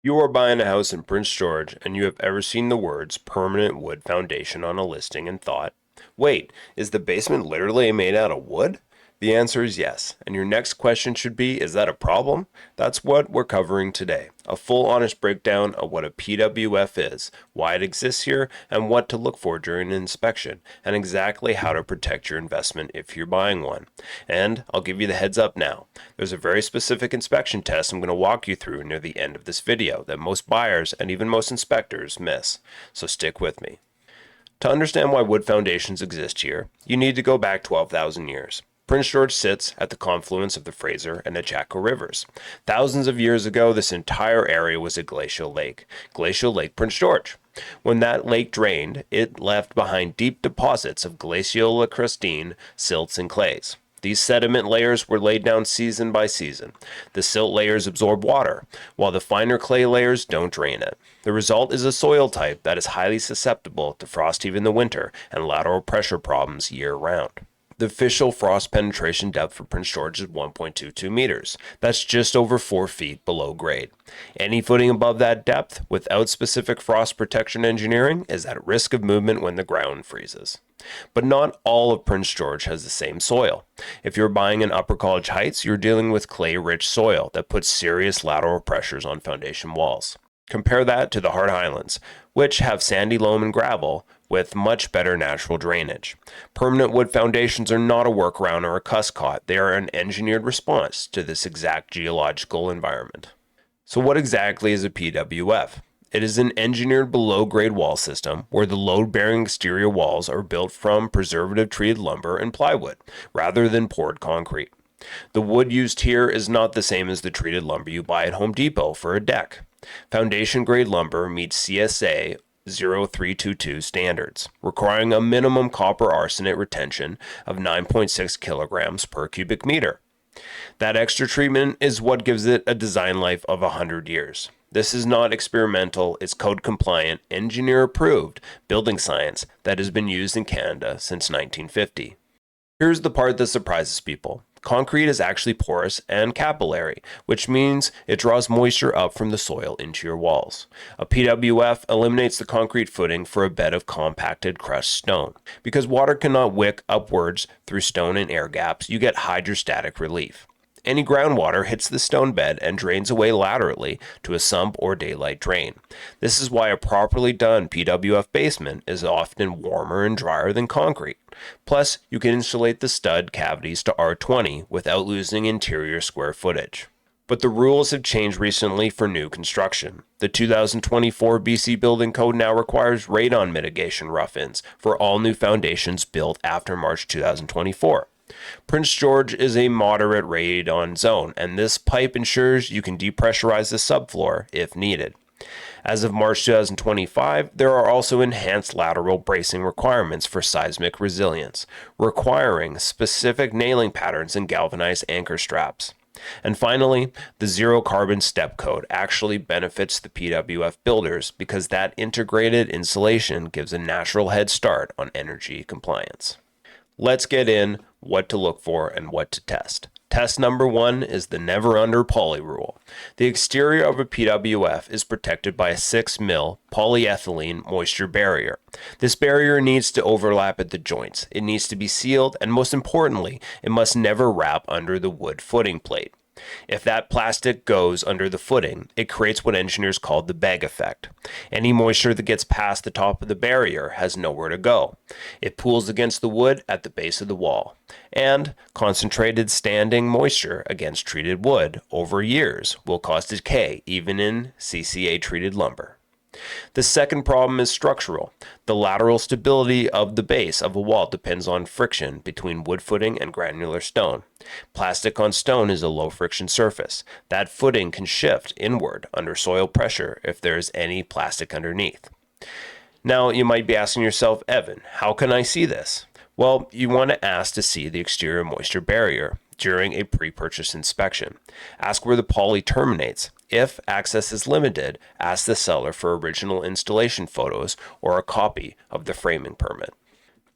You are buying a house in Prince George and you have ever seen the words permanent wood foundation on a listing and thought, wait, is the basement literally made out of wood? The answer is yes, and your next question should be, is that a problem? That's what we're covering today. A full honest breakdown of what a PWF is, why it exists here, and what to look for during an inspection, and exactly how to protect your investment if you're buying one. And I'll give you the heads up now. There's a very specific inspection test I'm going to walk you through near the end of this video that most buyers and even most inspectors miss, so stick with me. To understand why wood foundations exist here, you need to go back 12,000 years. Prince George sits at the confluence of the Fraser and the Chaco rivers. Thousands of years ago, this entire area was a glacial lake Prince George. When that lake drained, it left behind deep deposits of glaciolacrystine silts and clays. These sediment layers were laid down season by season. The silt layers absorb water, while the finer clay layers don't drain it. The result is a soil type that is highly susceptible to frost heave in the winter and lateral pressure problems year-round. The official frost penetration depth for Prince George is 1.22 meters. That's just over 4 feet below grade. Any footing above that depth without specific frost protection engineering is at risk of movement when the ground freezes. But not all of Prince George has the same soil. If you're buying in Upper College Heights, you're dealing with clay-rich soil that puts serious lateral pressures on foundation walls. Compare that to the Hard Highlands, which have sandy loam and gravel with much better natural drainage. Permanent wood foundations are not a workaround or a cuss-caught. They are an engineered response to this exact geological environment. So what exactly is a PWF? It is an engineered below-grade wall system where the load-bearing exterior walls are built from preservative-treated lumber and plywood, rather than poured concrete. The wood used here is not the same as the treated lumber you buy at Home Depot for a deck. Foundation-grade lumber meets CSA 0322 standards, requiring a minimum copper arsenate retention of 9.6 kilograms per cubic meter. That extra treatment is what gives it a design life of 100 years. This is not experimental, it's code-compliant, engineer-approved building science that has been used in Canada since 1950. Here's the part that surprises people. Concrete is actually porous and capillary, which means it draws moisture up from the soil into your walls. A PWF eliminates the concrete footing for a bed of compacted crushed stone. Because water cannot wick upwards through stone and air gaps, you get hydrostatic relief. Any groundwater hits the stone bed and drains away laterally to a sump or daylight drain. This is why a properly done PWF basement is often warmer and drier than concrete. Plus, you can insulate the stud cavities to R20 without losing interior square footage. But the rules have changed recently for new construction. The 2024 BC Building Code now requires radon mitigation rough-ins for all new foundations built after March 2024. Prince George is a moderate radon zone, and this pipe ensures you can depressurize the subfloor if needed. As of March 2025, there are also enhanced lateral bracing requirements for seismic resilience, requiring specific nailing patterns and galvanized anchor straps. And finally, the zero carbon step code actually benefits the PWF builders because that integrated insulation gives a natural head start on energy compliance. Let's get in what to look for and what to test. Test number 1 is the never under poly rule. The exterior of a PWF is protected by a 6 mil polyethylene moisture barrier. This barrier needs to overlap at the joints. It needs to be sealed, and most importantly, it must never wrap under the wood footing plate. If that plastic goes under the footing, it creates what engineers call the bag effect. Any moisture that gets past the top of the barrier has nowhere to go. It pools against the wood at the base of the wall. And concentrated standing moisture against treated wood over years will cause decay even in CCA-treated lumber. The second problem is structural. The lateral stability of the base of a wall depends on friction between wood footing and granular stone. Plastic on stone is a low friction surface. That footing can shift inward under soil pressure if there is any plastic underneath. Now you might be asking yourself, Evan, how can I see this? Well, you want to ask to see the exterior moisture barrier during a pre-purchase inspection. Ask where the poly terminates. If access is limited, ask the seller for original installation photos or a copy of the framing permit.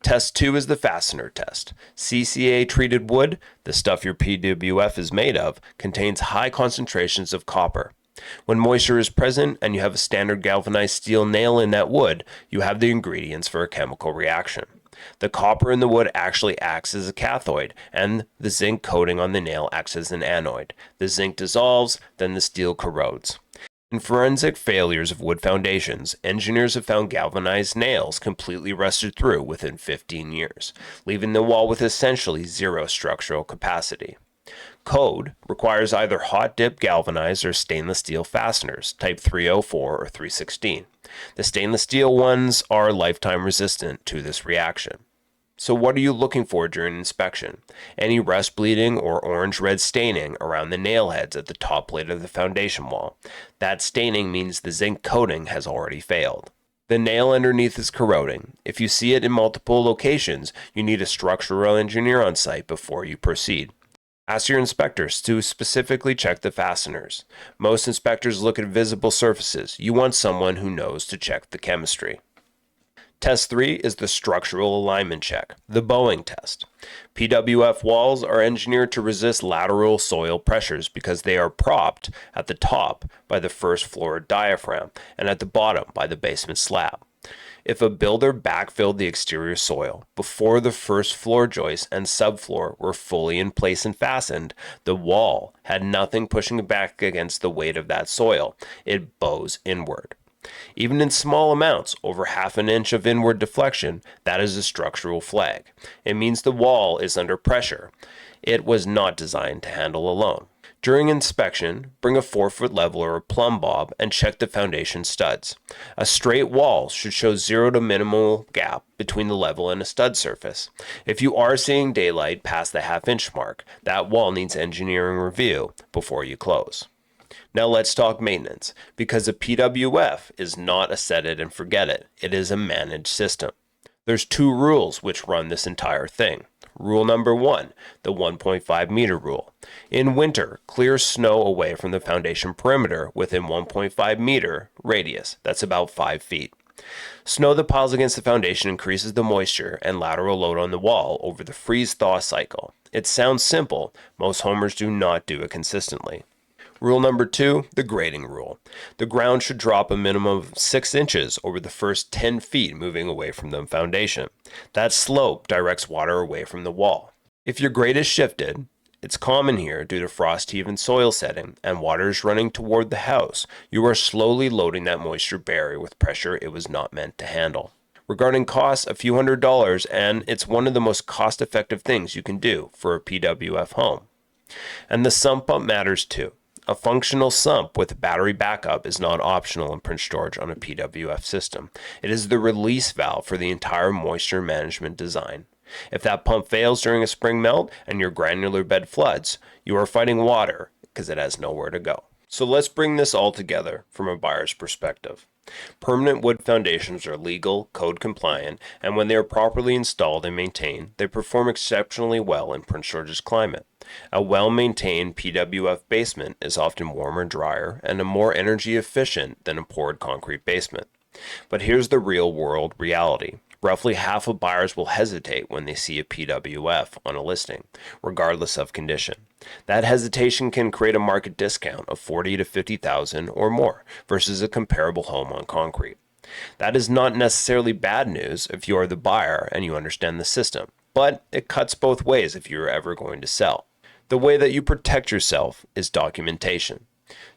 Test 2 is the fastener test. CCA treated wood, the stuff your PWF is made of, contains high concentrations of copper. When moisture is present and you have a standard galvanized steel nail in that wood, you have the ingredients for a chemical reaction. The copper in the wood actually acts as a cathode, and the zinc coating on the nail acts as an anode. The zinc dissolves, then the steel corrodes. In forensic failures of wood foundations, engineers have found galvanized nails completely rusted through within 15 years, leaving the wall with essentially zero structural capacity. Code requires either hot dip galvanized or stainless steel fasteners, type 304 or 316. The stainless steel ones are lifetime resistant to this reaction. So what are you looking for during inspection? Any rust bleeding or orange-red staining around the nail heads at the top plate of the foundation wall. That staining means the zinc coating has already failed. The nail underneath is corroding. If you see it in multiple locations, you need a structural engineer on site before you proceed. Ask your inspectors to specifically check the fasteners. Most inspectors look at visible surfaces. You want someone who knows to check the chemistry. Test 3 is the structural alignment check, the bowing test. PWF walls are engineered to resist lateral soil pressures because they are propped at the top by the first floor diaphragm and at the bottom by the basement slab. If a builder backfilled the exterior soil before the first floor joists and subfloor were fully in place and fastened, the wall had nothing pushing back against the weight of that soil. It bows inward. Even in small amounts, over half an inch of inward deflection, that is a structural flag. It means the wall is under pressure. It was not designed to handle alone. During inspection, bring a 4-foot leveler or plumb bob and check the foundation studs. A straight wall should show 0 to minimal gap between the level and a stud surface. If you are seeing daylight past the half-inch mark, that wall needs engineering review before you close. Now let's talk maintenance, because a PWF is not a set it and forget it. It is a managed system. There's 2 rules which run this entire thing. Rule number 1, the 1.5 meter rule. In winter, clear snow away from the foundation perimeter within 1.5 meter radius. That's about 5 feet. Snow that piles against the foundation increases the moisture and lateral load on the wall over the freeze-thaw cycle. It sounds simple. Most homers do not do it consistently. Rule number 2, the grading rule. The ground should drop a minimum of 6 inches over the first 10 feet moving away from the foundation. That slope directs water away from the wall. If your grade is shifted, it's common here due to frost heave and soil setting, and water is running toward the house, you are slowly loading that moisture barrier with pressure it was not meant to handle. Regarding costs, a few $100s, and it's one of the most cost-effective things you can do for a PWF home. And the sump pump matters too. A functional sump with battery backup is not optional in Prince George on a PWF system. It is the release valve for the entire moisture management design. If that pump fails during a spring melt and your granular bed floods, you are fighting water because it has nowhere to go. So let's bring this all together from a buyer's perspective. Permanent wood foundations are legal, code compliant, and when they are properly installed and maintained, they perform exceptionally well in Prince George's climate. A well-maintained PWF basement is often warmer, drier, and more energy efficient than a poured concrete basement. But here's the real-world reality. Roughly half of buyers will hesitate when they see a PWF on a listing, regardless of condition. That hesitation can create a market discount of $40,000 to $50,000 or more versus a comparable home on concrete. That is not necessarily bad news if you are the buyer and you understand the system, but it cuts both ways if you are ever going to sell. The way that you protect yourself is documentation.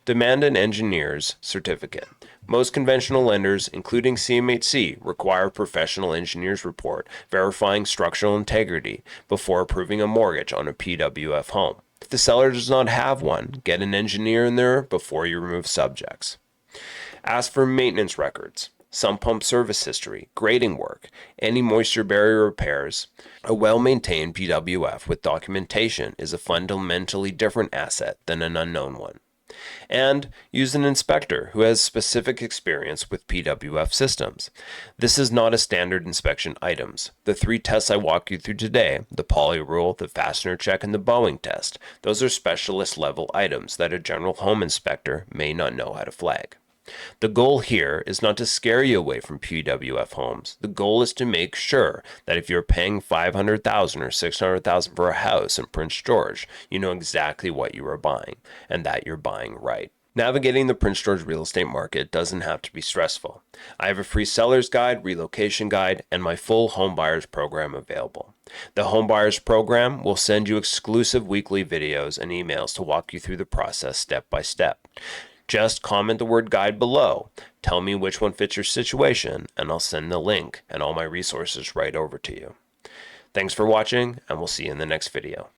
Demand an engineer's certificate. Most conventional lenders, including CMHC, require a professional engineer's report verifying structural integrity before approving a mortgage on a PWF home. If the seller does not have one, get an engineer in there before you remove subjects. Ask for maintenance records, sump pump service history, grading work, any moisture barrier repairs. A well-maintained PWF with documentation is a fundamentally different asset than an unknown one. And use an inspector who has specific experience with PWF systems. This is not a standard inspection items. The 3 tests I walked you through today, the poly rule, the fastener check, and the bowing test, those are specialist level items that a general home inspector may not know how to flag. The goal here is not to scare you away from PWF homes. The goal is to make sure that if you're paying $500,000 or $600,000 for a house in Prince George, you know exactly what you are buying and that you're buying right. Navigating the Prince George real estate market doesn't have to be stressful. I have a free seller's guide, relocation guide, and my full home buyers program available. The home buyers program will send you exclusive weekly videos and emails to walk you through the process step by step. Just comment the word guide below, tell me which one fits your situation, and I'll send the link and all my resources right over to you. Thanks for watching, and we'll see you in the next video.